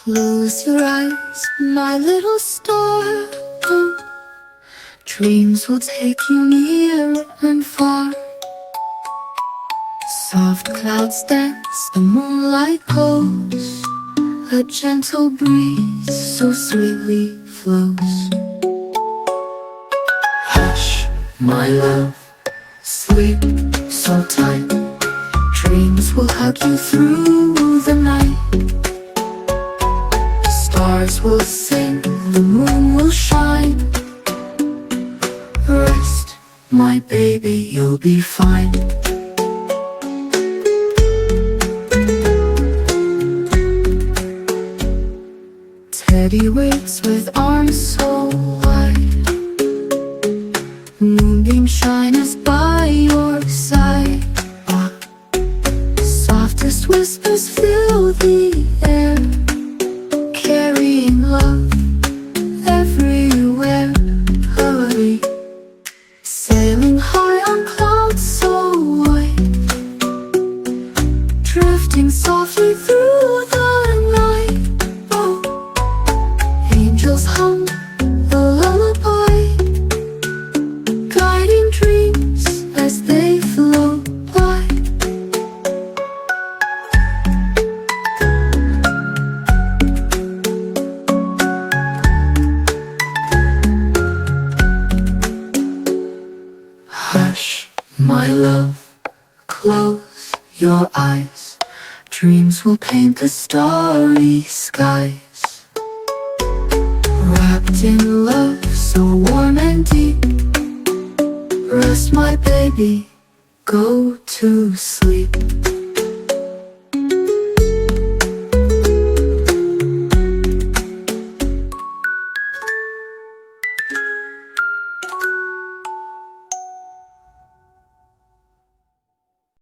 Close your eyes, my little star. Dreams will take you near and far. Soft clouds dance, the moonlight goes. A gentle breeze so sweetly flows. Hush, my love, sleep so tight. Dreams will hug you through the night. The stars will sing, the moon will shine. Rest, my baby, you'll be fine. Teddy waits with arms so wide. Moonbeam shines by your side. Softest whispers fill the air, carrying love everywhere. Hurry, sailing high on clouds so white, drifting softly through the night. Oh, angels hum the lullaby, guiding dreams as they float by. Hush, my love, close your eyes. Dreams will paint the starry skies. Wrapped in love so warm and deep. Rest, my baby, go to sleep.